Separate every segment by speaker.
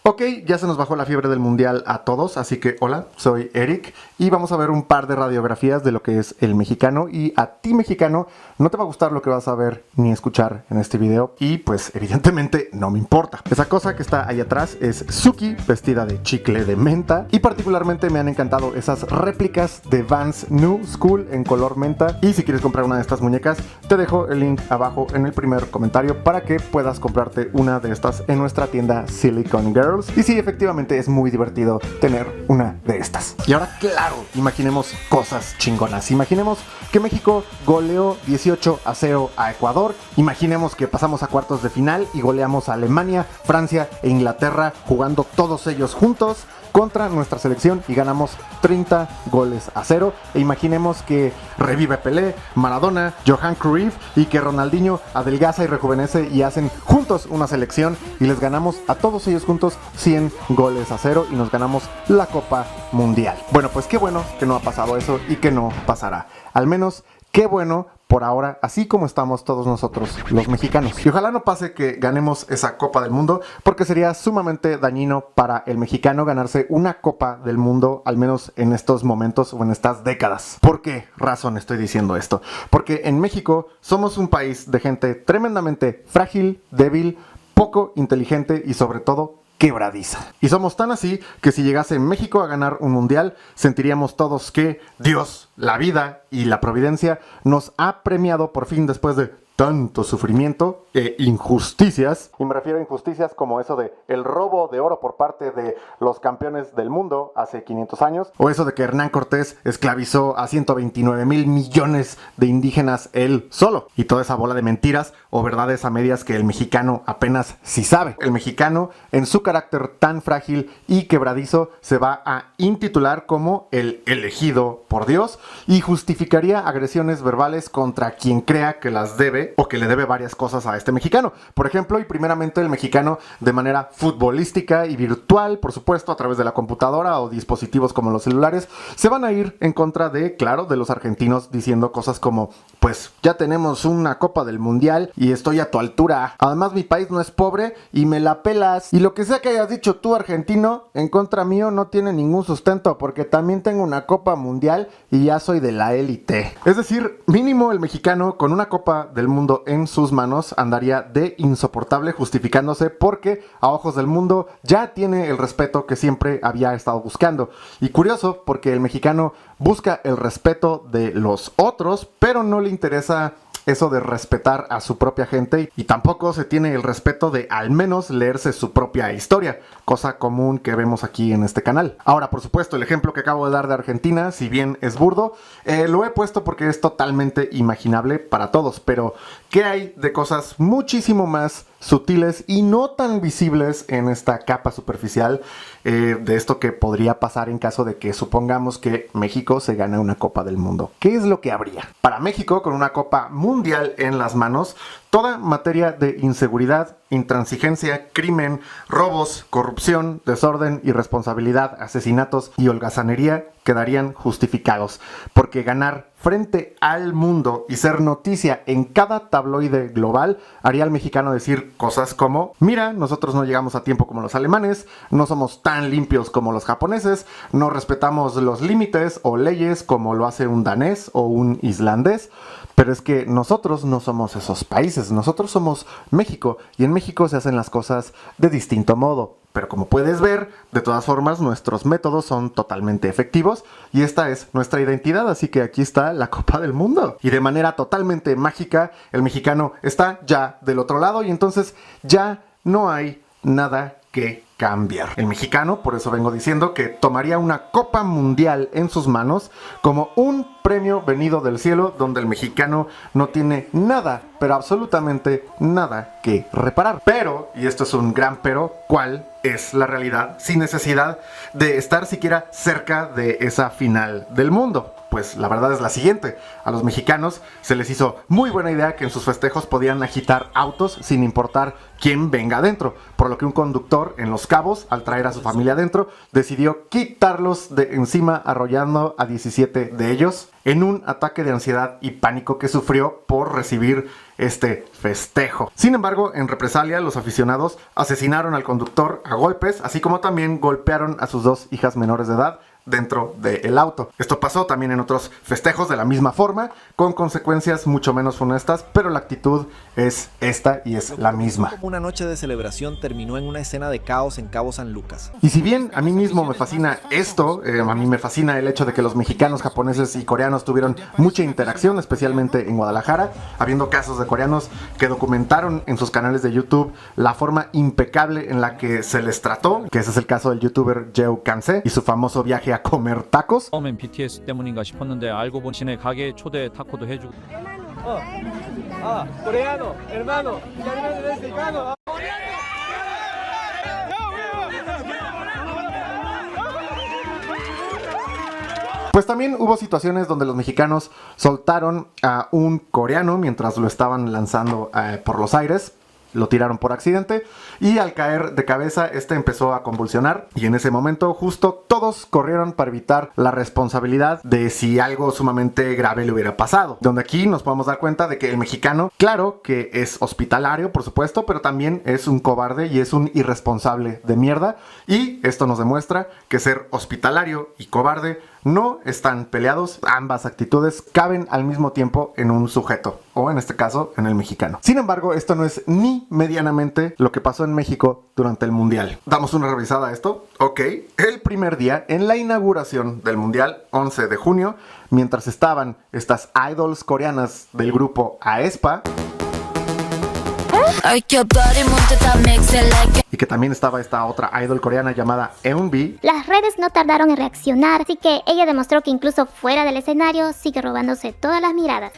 Speaker 1: Ok, ya se nos bajó la fiebre del mundial a todos, así que hola, soy Eric y vamos a ver un par de radiografías de lo que es el mexicano. Y a ti, mexicano, no te va a gustar lo que vas a ver ni escuchar en este video y pues evidentemente no me importa. Esa cosa que está ahí atrás es Suki, vestida de chicle de menta, y particularmente me han encantado esas réplicas de Vans New School en color menta. Y si quieres comprar una de estas muñecas, te dejo el link abajo en el primer comentario para que puedas comprarte una de estas en nuestra tienda Silicon Girls. Y sí, efectivamente es muy divertido tener una de estas. Y ahora, claro, imaginemos cosas chingonas. Imaginemos que México goleó 18-0 a Ecuador. Imaginemos que pasamos a cuartos de final y goleamos a Alemania, Francia e Inglaterra, jugando todos ellos juntos contra nuestra selección y ganamos 30-0. E imaginemos que revive Pelé, Maradona, Johan Cruyff y que Ronaldinho adelgaza y rejuvenece y hacen juntos una selección y les ganamos a todos ellos juntos 100-0 y nos ganamos la Copa Mundial. Bueno, pues qué bueno que no ha pasado eso y que no pasará. Al menos qué bueno por ahora, así como estamos todos nosotros, los mexicanos. Y ojalá no pase que ganemos esa Copa del Mundo, porque sería sumamente dañino para el mexicano ganarse una Copa del Mundo, al menos en estos momentos o en estas décadas. ¿Por qué razón estoy diciendo esto? Porque en México somos un país de gente tremendamente frágil, débil, poco inteligente y sobre todo quebradiza. Y somos tan así que si llegase México a ganar un mundial, sentiríamos todos que Dios, la vida y la providencia nos ha premiado por fin después de tanto sufrimiento e injusticias. Y me refiero a injusticias como eso de el robo de oro por parte de los campeones del mundo hace 500 años. O eso de que Hernán Cortés esclavizó a 129,000 millones de indígenas él solo. Y toda esa bola de mentiras o verdades a medias que el mexicano apenas sí sabe. El mexicano, en su carácter tan frágil y quebradizo, se va a intitular como el elegido por Dios y justificaría agresiones verbales contra quien crea que las debe o que le debe varias cosas a este mexicano. Por ejemplo, y primeramente el mexicano de manera futbolística y virtual, por supuesto, a través de la computadora o dispositivos como los celulares, se van a ir en contra de, claro, de los argentinos diciendo cosas como, pues ya tenemos una Copa del Mundial y estoy a tu altura. Además, mi país no es pobre y me la pelas. Y lo que sea que hayas dicho tú, argentino, en contra mío no tiene ningún sustento porque también tengo una Copa Mundial y ya soy de la élite. Es decir, mínimo el mexicano con una Copa del Mundo en sus manos andaría de insoportable justificándose porque a ojos del mundo ya tiene el respeto que siempre había estado buscando. Y curioso porque el mexicano busca el respeto de los otros, pero no le interesa eso de respetar a su propia gente y tampoco se tiene el respeto de al menos leerse su propia historia, cosa común que vemos aquí en este canal. Ahora, por supuesto, el ejemplo que acabo de dar de Argentina, si bien es burdo, lo he puesto porque es totalmente imaginable para todos, pero ¿qué hay de cosas muchísimo más sutiles y no tan visibles en esta capa superficial de esto que podría pasar en caso de que supongamos que México se gane una Copa del Mundo? ¿Qué es lo que habría? Para México, con una Copa Mundial en las manos, toda materia de inseguridad, intransigencia, crimen, robos, corrupción, desorden, irresponsabilidad, asesinatos y holgazanería quedarían justificados, porque ganar frente al mundo y ser noticia en cada tabloide global haría al mexicano decir cosas como: mira, nosotros no llegamos a tiempo como los alemanes, no somos tan limpios como los japoneses, no respetamos los límites o leyes como lo hace un danés o un islandés. Pero es que nosotros no somos esos países, nosotros somos México y en México se hacen las cosas de distinto modo. Pero como puedes ver, de todas formas nuestros métodos son totalmente efectivos y esta es nuestra identidad, así que aquí está la Copa del Mundo. Y de manera totalmente mágica, el mexicano está ya del otro lado y entonces ya no hay nada que cambiar. El mexicano, por eso vengo diciendo que tomaría una Copa Mundial en sus manos como un premio venido del cielo, donde el mexicano no tiene nada, pero absolutamente nada que reparar. Pero, y esto es un gran pero, ¿cuál es la realidad sin necesidad de estar siquiera cerca de esa final del mundo? Pues la verdad es la siguiente: a los mexicanos se les hizo muy buena idea que en sus festejos podían agitar autos sin importar quién venga adentro, por lo que un conductor en los Los Cabos, al traer a su familia adentro, decidió quitarlos de encima, arrollando a 17 de ellos en un ataque de ansiedad y pánico que sufrió por recibir este festejo. Sin embargo, en represalia, los aficionados asesinaron al conductor a golpes, así como también golpearon a sus 2 hijas menores de edad dentro del auto. Esto pasó también en otros festejos de la misma forma, con consecuencias mucho menos funestas, pero la actitud es esta y es la misma.
Speaker 2: Como una noche de celebración terminó en una escena de caos en Cabo San Lucas.
Speaker 1: Y si bien a mí mismo me fascina esto, a mí me fascina el hecho de que los mexicanos, japoneses y coreanos tuvieron mucha interacción, especialmente en Guadalajara, habiendo casos de coreanos que documentaron en sus canales de YouTube la forma impecable en la que se les trató, que ese es el caso del youtuber Jeo Kanse y su famoso viaje a comer tacos.
Speaker 3: 처음엔 BTS 때문인가 싶었는데 알고 보니 자신의 가게에 초대 타코도 해주고.
Speaker 4: coreano, hermano, mexicano.
Speaker 1: Pues también hubo situaciones donde los mexicanos soltaron a un coreano mientras lo estaban lanzando por los aires. Lo tiraron por accidente y al caer de cabeza este empezó a convulsionar y en ese momento justo todos corrieron para evitar la responsabilidad de si algo sumamente grave le hubiera pasado. Donde aquí nos podemos dar cuenta de que el mexicano, claro que es hospitalario por supuesto, pero también es un cobarde y es un irresponsable de mierda, y esto nos demuestra que ser hospitalario y cobarde no están peleados. Ambas actitudes caben al mismo tiempo en un sujeto, o en este caso en el mexicano. Sin embargo, esto no es ni medianamente lo que pasó en México durante el Mundial. Damos una revisada a esto. Ok, el primer día en la inauguración del Mundial, 11 de junio, mientras estaban estas idols coreanas del grupo aespa, y que también estaba esta otra idol coreana llamada Eunbi.
Speaker 5: Las redes no tardaron en reaccionar, así que ella demostró que incluso fuera del escenario sigue robándose todas las miradas.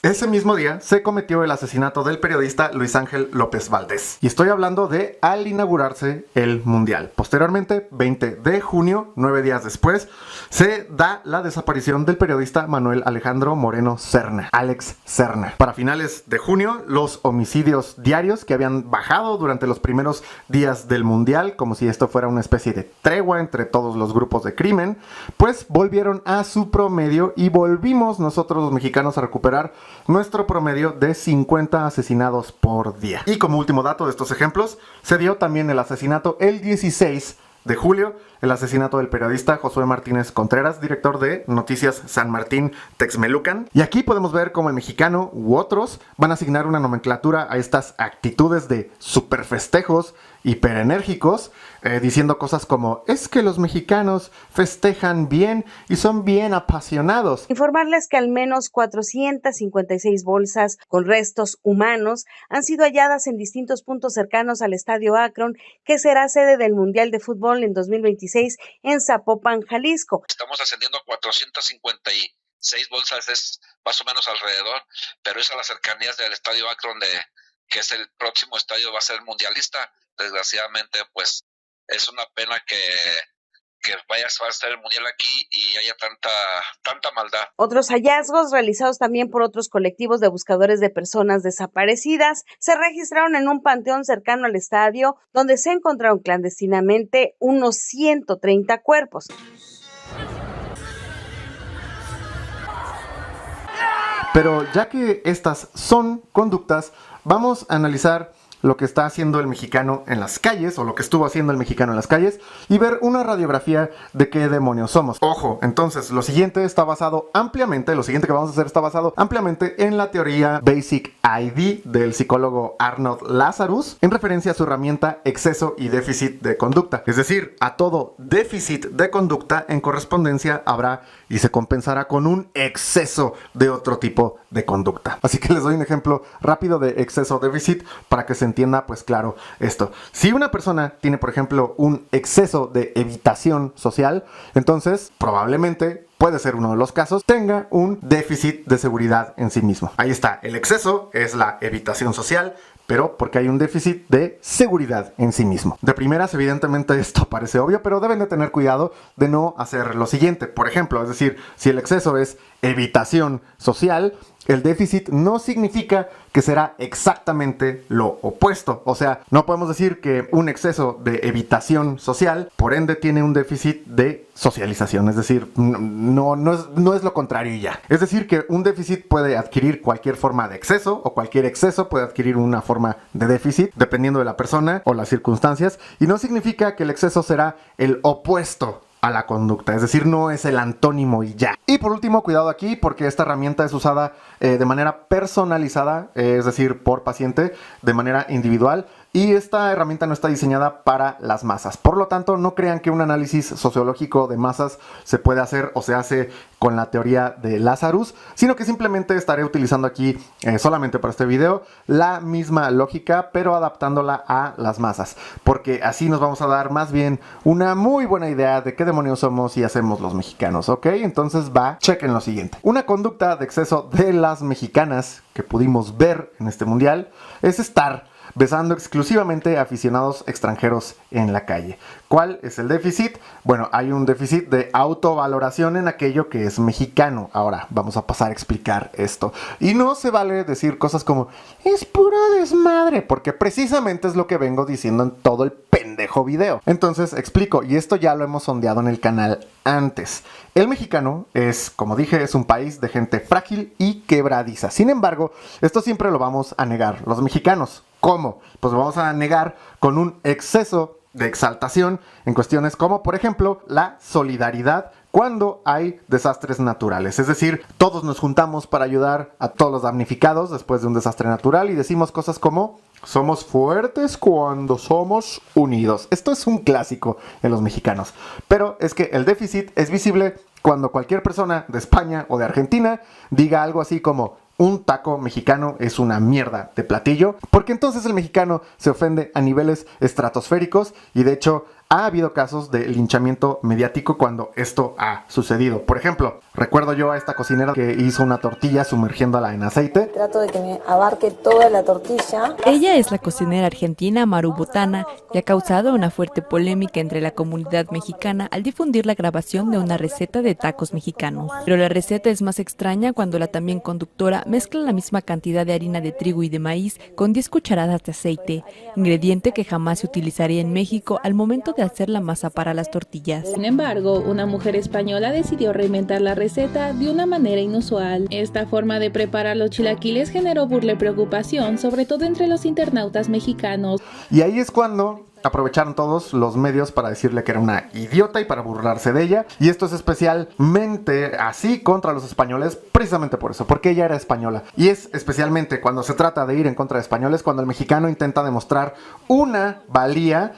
Speaker 1: Ese mismo día se cometió el asesinato del periodista Luis Ángel López Valdés. Y estoy hablando de al inaugurarse el Mundial. Posteriormente, 20 de junio, 9 días después, se da la desaparición del periodista Manuel Alejandro Moreno Serna, Alex Serna. Para finales de junio, los homicidios diarios que habían bajado durante los primeros días del Mundial, como si esto fuera una especie de tregua entre todos los grupos de crimen, pues volvieron a su promedio y volvimos nosotros los mexicanos a recuperar nuestro promedio de 50 asesinados por día. Y como último dato de estos ejemplos, se dio también el asesinato el 16 de julio, el asesinato del periodista Josué Martínez Contreras, director de Noticias San Martín Texmelucan. Y aquí podemos ver cómo el mexicano u otros van a asignar una nomenclatura a estas actitudes de superfestejos hiperenérgicos, diciendo cosas como: es que los mexicanos festejan bien y son bien apasionados.
Speaker 6: Informarles que al menos 456 bolsas con restos humanos han sido halladas en distintos puntos cercanos al Estadio Akron, que será sede del Mundial de Fútbol en 2026 en Zapopan, Jalisco.
Speaker 7: Estamos ascendiendo a 456 bolsas, es más o menos alrededor, pero es a las cercanías del Estadio Akron, que es el próximo estadio, va a ser mundialista. Desgraciadamente, pues es una pena que vaya a estar el mundial aquí y haya tanta maldad.
Speaker 6: Otros hallazgos realizados también por otros colectivos de buscadores de personas desaparecidas se registraron en un panteón cercano al estadio, donde se encontraron clandestinamente unos 130 cuerpos.
Speaker 1: Pero ya que estas son conductas, vamos a analizar lo que está haciendo el mexicano en las calles, o lo que estuvo haciendo el mexicano en las calles, y ver una radiografía de qué demonios somos. Ojo, entonces, lo siguiente que vamos a hacer está basado ampliamente en la teoría Basic ID del psicólogo Arnold Lazarus, en referencia a su herramienta exceso y déficit de conducta. Es decir, a todo déficit de conducta en correspondencia habrá y se compensará con un exceso de otro tipo de conducta. Así que les doy un ejemplo rápido de exceso déficit para que se entienda pues claro esto. Si una persona tiene, por ejemplo, un exceso de evitación social, entonces probablemente, puede ser uno de los casos, tenga un déficit de seguridad en sí mismo. Ahí está, el exceso es la evitación social, pero porque hay un déficit de seguridad en sí mismo. De primeras, evidentemente esto parece obvio, pero deben de tener cuidado de no hacer lo siguiente. Por ejemplo, es decir, si el exceso es evitación social, el déficit no significa que será exactamente lo opuesto. O sea, no podemos decir que un exceso de evitación social, por ende, tiene un déficit de socialización. Es decir, no es lo contrario y ya. Es decir, que un déficit puede adquirir cualquier forma de exceso o cualquier exceso puede adquirir una forma de déficit dependiendo de la persona o las circunstancias, y no significa que el exceso será el opuesto a la conducta, es decir, no es el antónimo y ya. Y por último, cuidado aquí, porque esta herramienta es usada de manera personalizada, es decir, por paciente, de manera individual, y esta herramienta no está diseñada para las masas. Por lo tanto, no crean que un análisis sociológico de masas se puede hacer o se hace con la teoría de Lazarus, sino que simplemente estaré utilizando aquí, solamente para este video, la misma lógica, pero adaptándola a las masas, porque así nos vamos a dar más bien una muy buena idea de qué demonios somos y hacemos los mexicanos, ¿ok? Entonces chequen lo siguiente. Una conducta de exceso de las mexicanas que pudimos ver en este mundial es estar besando exclusivamente a aficionados extranjeros en la calle. ¿Cuál es el déficit? Bueno, hay un déficit de autovaloración en aquello que es mexicano. Ahora vamos a pasar a explicar esto. Y no se vale decir cosas como es puro desmadre, porque precisamente es lo que vengo diciendo en todo el pendejo video. Entonces explico, y esto ya lo hemos sondeado en el canal antes. El mexicano es, como dije, es un país de gente frágil y quebradiza. Sin embargo, esto siempre lo vamos a negar los mexicanos. ¿Cómo? Pues lo vamos a negar con un exceso de exaltación en cuestiones como, por ejemplo, la solidaridad cuando hay desastres naturales. Es decir, todos nos juntamos para ayudar a todos los damnificados después de un desastre natural y decimos cosas como somos fuertes cuando somos unidos. Esto es un clásico en los mexicanos. Pero es que el déficit es visible cuando cualquier persona de España o de Argentina diga algo así como un taco mexicano es una mierda de platillo, porque entonces el mexicano se ofende a niveles estratosféricos y de hecho ha habido casos de linchamiento mediático cuando esto ha sucedido. Por ejemplo, recuerdo yo a esta cocinera que hizo una tortilla sumergiéndola en aceite.
Speaker 8: Trato de que me abarque toda la tortilla.
Speaker 9: Ella es la cocinera argentina Maru Botana y ha causado una fuerte polémica entre la comunidad mexicana al difundir la grabación de una receta de tacos mexicanos. Pero la receta es más extraña cuando la también conductora mezcla la misma cantidad de harina de trigo y de maíz con 10 cucharadas de aceite, ingrediente que jamás se utilizaría en México al momento de hacer la masa para las tortillas.
Speaker 10: Sin embargo, una mujer española decidió reinventar la receta de una manera inusual. Esta forma de preparar los chilaquiles generó burla y preocupación, sobre todo entre los internautas mexicanos.
Speaker 1: Y ahí es cuando aprovecharon todos los medios para decirle que era una idiota y para burlarse de ella. Y esto es especialmente así contra los españoles, precisamente por eso, porque ella era española. Y es especialmente cuando se trata de ir en contra de españoles, cuando el mexicano intenta demostrar una valía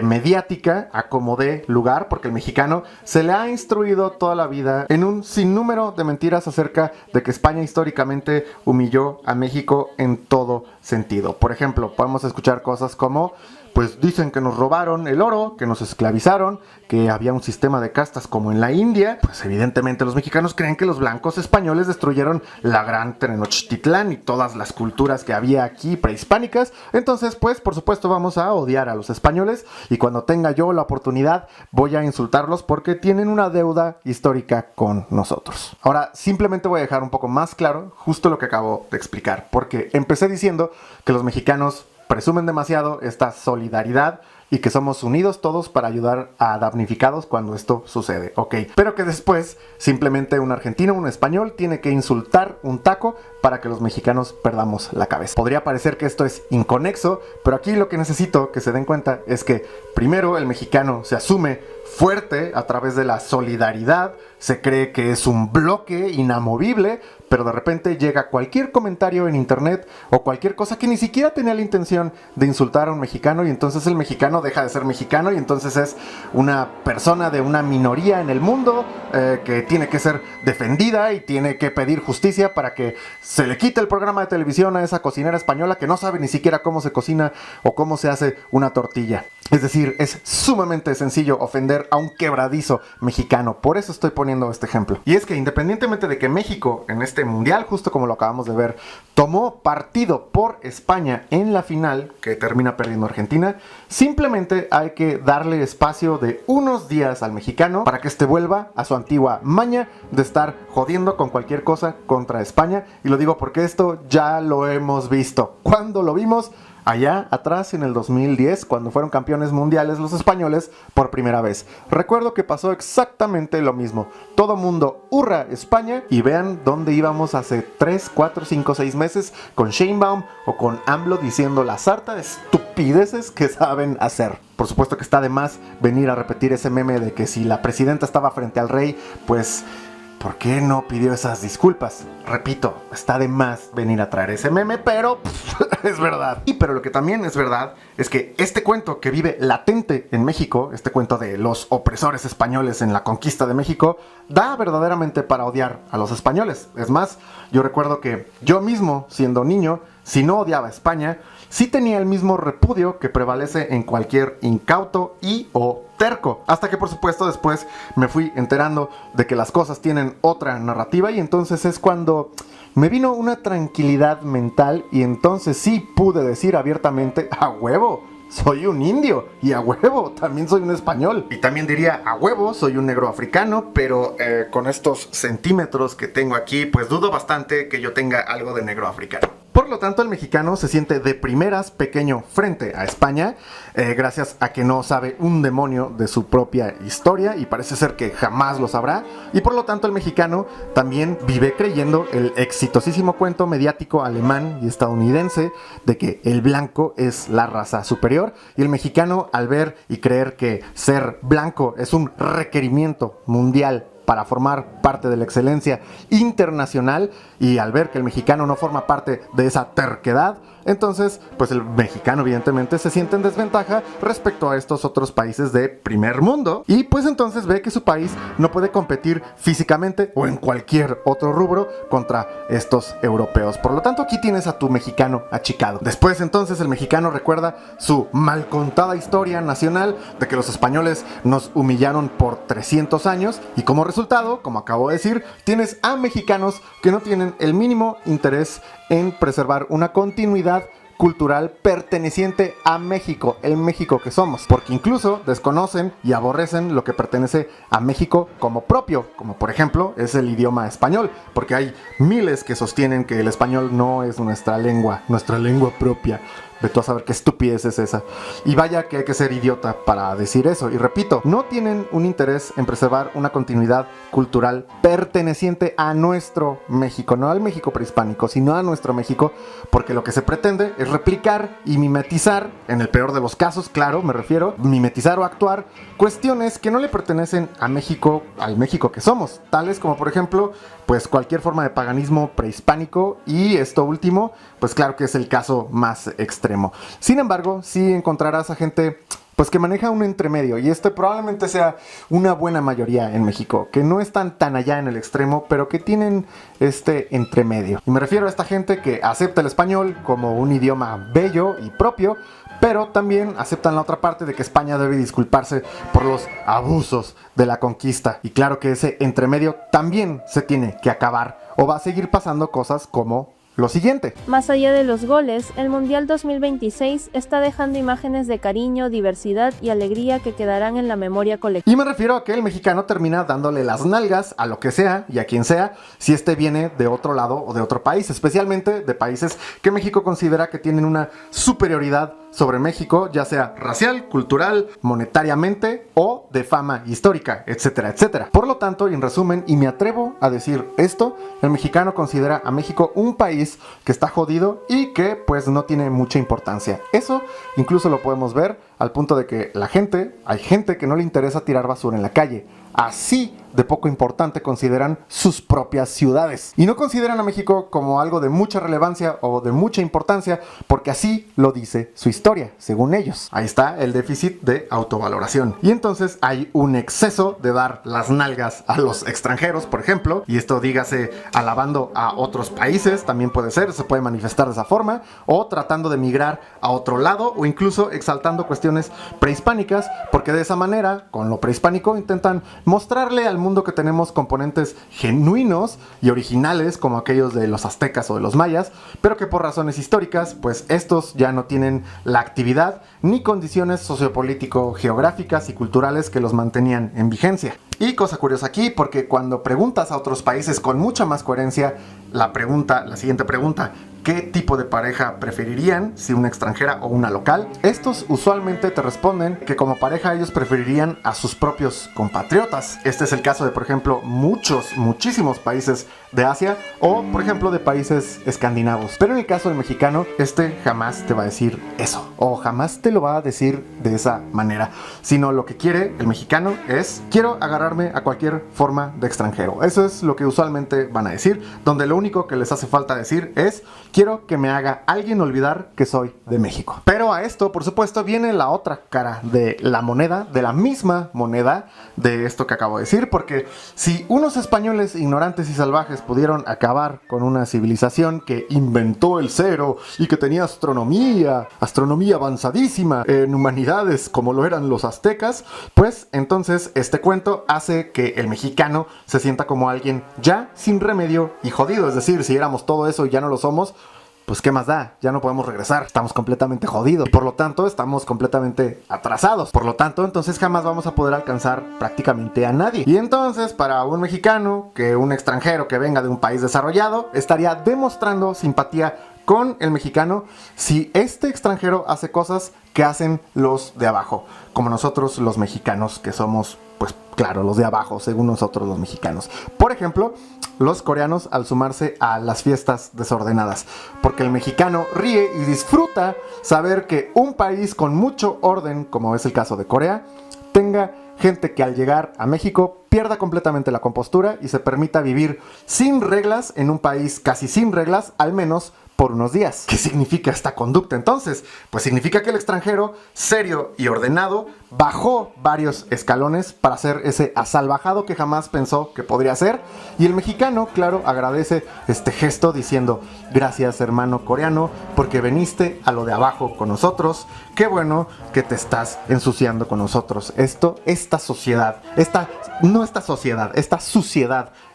Speaker 1: mediática a como dé lugar, porque el mexicano se le ha instruido toda la vida en un sinnúmero de mentiras acerca de que España históricamente humilló a México en todo sentido. Por ejemplo, podemos escuchar cosas como pues dicen que nos robaron el oro, que nos esclavizaron, que había un sistema de castas como en la India. Pues evidentemente los mexicanos creen que los blancos españoles destruyeron la gran Tenochtitlán y todas las culturas que había aquí prehispánicas. Entonces, pues por supuesto vamos a odiar a los españoles y cuando tenga yo la oportunidad voy a insultarlos porque tienen una deuda histórica con nosotros. Ahora, simplemente voy a dejar un poco más claro justo lo que acabo de explicar, porque empecé diciendo que los mexicanos presumen demasiado esta solidaridad y que somos unidos todos para ayudar a damnificados cuando esto sucede, ok. Pero que después simplemente un argentino o un español tiene que insultar un taco para que los mexicanos perdamos la cabeza. Podría parecer que esto es inconexo, pero aquí lo que necesito que se den cuenta es que primero el mexicano se asume fuerte a través de la solidaridad, se cree que es un bloque inamovible, pero de repente llega cualquier comentario en internet o cualquier cosa que ni siquiera tenía la intención de insultar a un mexicano y entonces el mexicano deja de ser mexicano y entonces es una persona de una minoría en el mundo que tiene que ser defendida y tiene que pedir justicia para que se le quite el programa de televisión a esa cocinera española que no sabe ni siquiera cómo se cocina o cómo se hace una tortilla. Es decir, es sumamente sencillo ofender ver a un quebradizo mexicano. Por eso estoy poniendo este ejemplo. Y es que independientemente de que México en este mundial, justo como lo acabamos de ver, tomó partido por España en la final, que termina perdiendo Argentina, simplemente hay que darle espacio de unos días al mexicano para que este vuelva a su antigua maña de estar jodiendo con cualquier cosa contra España. Y lo digo porque esto ya lo hemos visto. ¿Cuándo lo vimos? Allá atrás en el 2010, cuando fueron campeones mundiales los españoles por primera vez. Recuerdo que pasó exactamente lo mismo. Todo mundo hurra España y vean dónde íbamos hace 3, 4, 5, 6 meses con Sheinbaum o con AMLO diciendo la sarta de estupideces que saben hacer. Por supuesto que está de más venir a repetir ese meme de que si la presidenta estaba frente al rey, pues ¿por qué no pidió esas disculpas? Repito, está de más venir a traer ese meme, pero es verdad. Pero lo que también es verdad es que este cuento que vive latente en México, este cuento de los opresores españoles en la conquista de México, da verdaderamente para odiar a los españoles. Es más, yo recuerdo que yo mismo, siendo niño, si no odiaba a España, sí tenía el mismo repudio que prevalece en cualquier incauto y o terco. Hasta que por supuesto después me fui enterando de que las cosas tienen otra narrativa y entonces es cuando me vino una tranquilidad mental y entonces sí pude decir abiertamente, ¡a huevo! Soy un indio y a huevo también soy un español. Y también diría, a huevo soy un negro africano, pero con estos centímetros que tengo aquí, pues dudo bastante que yo tenga algo de negro africano. Por lo tanto, el mexicano se siente de primeras pequeño frente a España, gracias a que no sabe un demonio de su propia historia y parece ser que jamás lo sabrá. Y por lo tanto, el mexicano también vive creyendo el exitosísimo cuento mediático alemán y estadounidense de que el blanco es la raza superior. Y el mexicano, al ver y creer que ser blanco es un requerimiento mundial para formar parte de la excelencia internacional, y al ver que el mexicano no forma parte de esa terquedad, entonces pues el mexicano evidentemente se siente en desventaja respecto a estos otros países de primer mundo, y pues entonces ve que su país no puede competir físicamente o en cualquier otro rubro contra estos europeos. Por lo tanto, aquí tienes a tu mexicano achicado. Después entonces el mexicano recuerda su mal contada historia nacional de que los españoles nos humillaron por 300 años y como resultado, como acabo de decir, tienes a mexicanos que no tienen el mínimo interés en preservar una continuidad cultural perteneciente a México, el México que somos, porque incluso desconocen y aborrecen lo que pertenece a México como propio, como por ejemplo es el idioma español, porque hay miles que sostienen que el español no es nuestra lengua propia. Ve tú a saber qué estupidez es esa. Y vaya que hay que ser idiota para decir eso. Y repito, no tienen un interés en preservar una continuidad cultural perteneciente a nuestro México, no al México prehispánico, sino a nuestro México, porque lo que se pretende es replicar y mimetizar, en el peor de los casos, claro, me refiero, mimetizar o actuar cuestiones que no le pertenecen a México, al México que somos, tales como por ejemplo, pues cualquier forma de paganismo prehispánico, y esto último, pues claro que es el caso más extremo. Sin embargo, sí encontrarás a gente pues que maneja un entremedio, y este probablemente sea una buena mayoría en México, que no están tan allá en el extremo, pero que tienen este entremedio. Y me refiero a esta gente que acepta el español como un idioma bello y propio, pero también aceptan la otra parte de que España debe disculparse por los abusos de la conquista. Y claro que ese entremedio también se tiene que acabar, o va a seguir pasando cosas como lo siguiente.
Speaker 11: Más allá de los goles, el Mundial 2026 está dejando imágenes de cariño, diversidad y alegría que quedarán en la memoria colectiva.
Speaker 1: Y me refiero a que el mexicano termina dándole las nalgas a lo que sea y a quien sea, si este viene de otro lado o de otro país, especialmente de países que México considera que tienen una superioridad sobre México, ya sea racial, cultural, monetariamente o de fama histórica, etcétera, etcétera. Por lo tanto, y en resumen, y me atrevo a decir esto, el mexicano considera a México un país que está jodido y que pues no tiene mucha importancia. Eso incluso lo podemos ver al punto de que hay gente que no le interesa tirar basura en la calle. Así de poco importante consideran sus propias ciudades. Y no consideran a México como algo de mucha relevancia o de mucha importancia, porque así lo dice su historia, según ellos. Ahí está el déficit de autovaloración. Y entonces hay un exceso de dar las nalgas a los extranjeros, por ejemplo, y esto dígase alabando a otros países, también puede ser, se puede manifestar de esa forma, o tratando de migrar a otro lado, o incluso exaltando cuestiones civilizaciones prehispánicas, porque de esa manera, con lo prehispánico, intentan mostrarle al mundo que tenemos componentes genuinos y originales como aquellos de los aztecas o de los mayas, pero que por razones históricas, pues estos ya no tienen la actividad ni condiciones sociopolítico-geográficas y culturales que los mantenían en vigencia. Y cosa curiosa aquí, porque cuando preguntas a otros países con mucha más coherencia, la siguiente pregunta, ¿qué tipo de pareja preferirían, si una extranjera o una local? Estos usualmente te responden que como pareja ellos preferirían a sus propios compatriotas. Este es el caso de, por ejemplo, muchísimos países de Asia o, por ejemplo, de países escandinavos. Pero en el caso del mexicano, jamás te va a decir eso, o jamás te lo va a decir de esa manera, sino lo que quiere el mexicano es: quiero agarrarme a cualquier forma de extranjero. Eso es lo que usualmente van a decir, donde lo único que les hace falta decir es: quiero que me haga alguien olvidar que soy de México. Pero a esto, por supuesto, viene la otra cara de la moneda, de la misma moneda de esto que acabo de decir, porque si unos españoles ignorantes y salvajes pudieron acabar con una civilización que inventó el cero y que tenía astronomía avanzadísima en humanidades como lo eran los aztecas, pues entonces este cuento hace que el mexicano se sienta como alguien ya sin remedio y jodido. Es decir, si éramos todo eso y ya no lo somos, pues qué más da, ya no podemos regresar, estamos completamente jodidos, por lo tanto estamos completamente atrasados, por lo tanto entonces jamás vamos a poder alcanzar prácticamente a nadie. Y entonces para un mexicano, que un extranjero que venga de un país desarrollado, estaría demostrando simpatía con el mexicano si este extranjero hace cosas que hacen los de abajo, como nosotros los mexicanos, que somos, pues claro, los de abajo, según nosotros los mexicanos. Por ejemplo, los coreanos al sumarse a las fiestas desordenadas, porque el mexicano ríe y disfruta saber que un país con mucho orden, como es el caso de Corea, tenga gente que al llegar a México pierda completamente la compostura y se permita vivir sin reglas en un país casi sin reglas, al menos por unos días. ¿Qué significa esta conducta entonces? Pues significa que el extranjero, serio y ordenado, bajó varios escalones para ser ese asalvajado que jamás pensó que podría ser, y el mexicano, claro, agradece este gesto diciendo: gracias, hermano coreano, porque veniste a lo de abajo con nosotros, qué bueno que te estás ensuciando con nosotros. Esta suciedad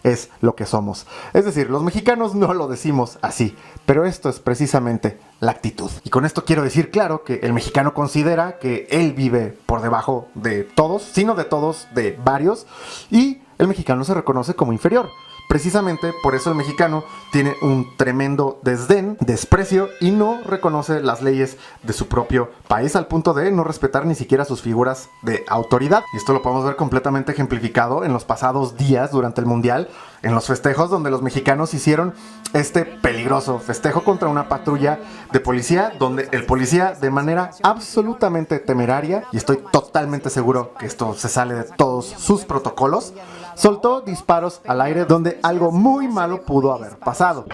Speaker 1: es lo que somos. Es decir, los mexicanos no lo decimos así, pero esto es precisamente la actitud. Y con esto quiero decir claro que el mexicano considera que él vive por debajo de todos, sino de todos, de varios, y el mexicano se reconoce como inferior. Precisamente por eso el mexicano tiene un tremendo desdén, desprecio, y no reconoce las leyes de su propio país, al punto de no respetar ni siquiera sus figuras de autoridad. Y esto lo podemos ver completamente ejemplificado en los pasados días durante el Mundial, en los festejos donde los mexicanos hicieron este peligroso festejo contra una patrulla de policía, donde el policía, de manera absolutamente temeraria, y estoy totalmente seguro que esto se sale de todos sus protocolos, soltó disparos al aire donde algo muy malo pudo haber pasado.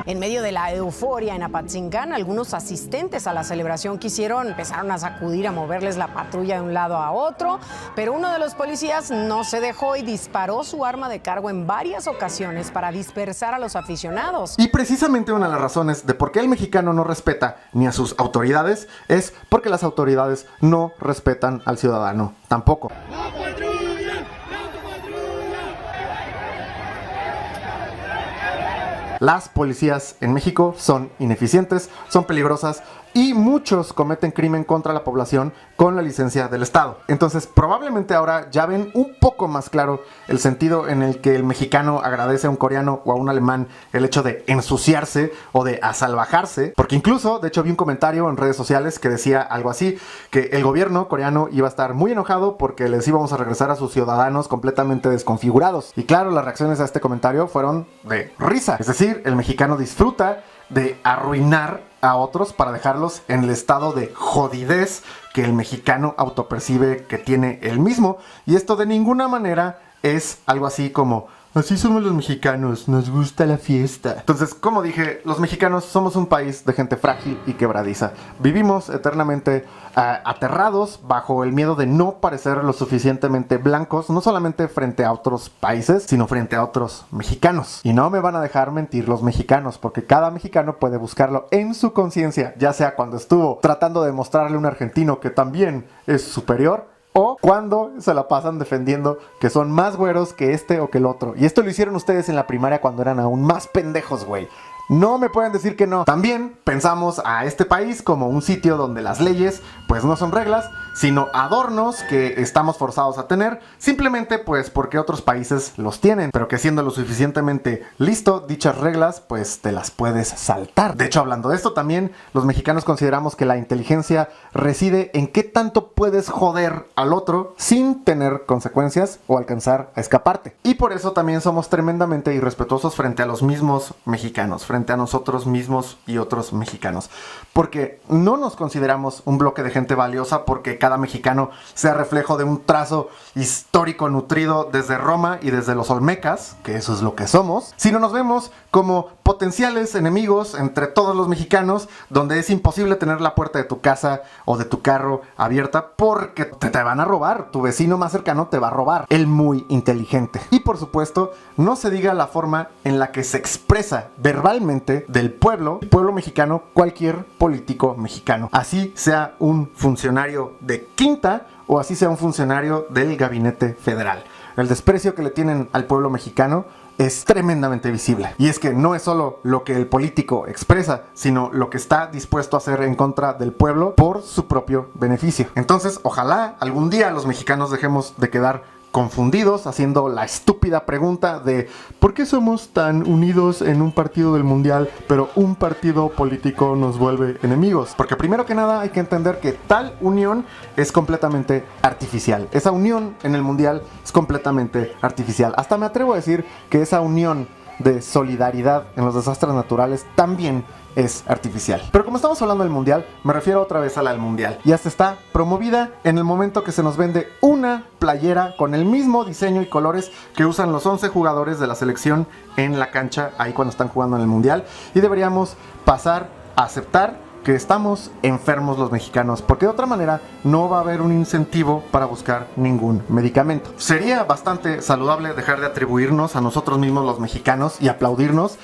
Speaker 12: En medio de la euforia en Apatzingán, algunos asistentes a la celebración empezaron a sacudir, a moverles la patrulla de un lado a otro, pero uno de los policías no se dejó y disparó su arma de cargo en varias ocasiones para dispersar a los aficionados.
Speaker 1: Y precisamente una de las razones de por qué el mexicano no respeta ni a sus autoridades es porque las autoridades no respetan al ciudadano tampoco. Las policías en México son ineficientes, son peligrosas y muchos cometen crimen contra la población con la licencia del Estado. Entonces probablemente ahora ya ven un poco más claro el sentido en el que el mexicano agradece a un coreano o a un alemán el hecho de ensuciarse o de asalvajarse, porque incluso, de hecho, vi un comentario en redes sociales que decía algo así, que el gobierno coreano iba a estar muy enojado porque les íbamos a regresar a sus ciudadanos completamente desconfigurados. Y claro, las reacciones a este comentario fueron de risa. Es decir, el mexicano disfruta de arruinar a otros para dejarlos en el estado de jodidez que el mexicano autopercibe que tiene él mismo, y esto de ninguna manera es algo así como así somos los mexicanos, nos gusta la fiesta. Entonces, como dije, los mexicanos somos un país de gente frágil y quebradiza. Vivimos eternamente aterrados bajo el miedo de no parecer lo suficientemente blancos, no solamente frente a otros países, sino frente a otros mexicanos. Y no me van a dejar mentir los mexicanos, porque cada mexicano puede buscarlo en su conciencia, ya sea cuando estuvo tratando de mostrarle a un argentino que también es superior, o cuando se la pasan defendiendo que son más güeros que este o que el otro. Y esto lo hicieron ustedes en la primaria cuando eran aún más pendejos, güey. No me pueden decir que no. También pensamos a este país como un sitio donde las leyes pues no son reglas, sino adornos que estamos forzados a tener, simplemente pues porque otros países los tienen, pero que siendo lo suficientemente listo, dichas reglas pues te las puedes saltar. De hecho, hablando de esto también, los mexicanos consideramos que la inteligencia reside en qué tanto puedes joder al otro sin tener consecuencias o alcanzar a escaparte. Y por eso también somos tremendamente irrespetuosos frente a los mismos mexicanos, frente a nosotros mismos y otros mexicanos, porque no nos consideramos un bloque de gente valiosa porque cada mexicano sea reflejo de un trazo histórico nutrido desde Roma y desde los olmecas, que eso es lo que somos, sino nos vemos como potenciales enemigos entre todos los mexicanos, donde es imposible tener la puerta de tu casa o de tu carro abierta porque te van a robar, tu vecino más cercano te va a robar, el muy inteligente. Y por supuesto, no se diga la forma en la que se expresa verbalmente del pueblo, el pueblo mexicano, cualquier político mexicano, así sea un funcionario de quinta o así sea un funcionario del gabinete federal. El desprecio que le tienen al pueblo mexicano es tremendamente visible. Y es que no es solo lo que el político expresa, sino lo que está dispuesto a hacer en contra del pueblo por su propio beneficio. Entonces, ojalá algún día los mexicanos dejemos de quedar confundidos haciendo la estúpida pregunta de ¿por qué somos tan unidos en un partido del mundial, pero un partido político nos vuelve enemigos? Porque primero que nada hay que entender que tal unión es completamente artificial. Esa unión en el mundial es completamente artificial. Hasta me atrevo a decir que esa unión de solidaridad en los desastres naturales también es artificial. Pero como estamos hablando del mundial, me refiero otra vez a la del mundial. Y hasta está promovida en el momento que se nos vende una playera con el mismo diseño y colores que usan los 11 jugadores de la selección en la cancha ahí cuando están jugando en el mundial. Y deberíamos pasar a aceptar que estamos enfermos los mexicanos, porque de otra manera no va a haber un incentivo para buscar ningún medicamento. Sería bastante saludable dejar de atribuirnos a nosotros mismos los mexicanos y aplaudirnos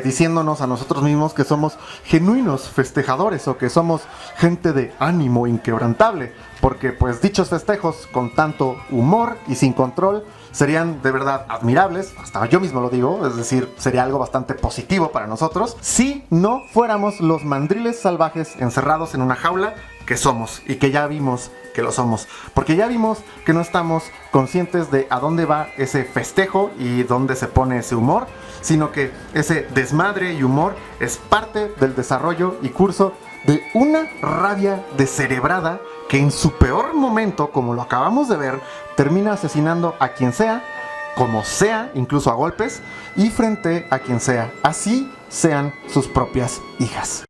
Speaker 1: diciéndonos a nosotros mismos que somos genuinos festejadores o que somos gente de ánimo inquebrantable, porque pues dichos festejos con tanto humor y sin control serían de verdad admirables, hasta yo mismo lo digo, es decir, sería algo bastante positivo para nosotros si no fuéramos los mandriles salvajes encerrados en una jaula que somos y que ya vimos que lo somos, porque ya vimos que no estamos conscientes de a dónde va ese festejo y dónde se pone ese humor, sino que ese desmadre y humor es parte del desarrollo y curso de una rabia descerebrada que en su peor momento, como lo acabamos de ver, termina asesinando a quien sea, como sea, incluso a golpes, y frente a quien sea, así sean sus propias hijas.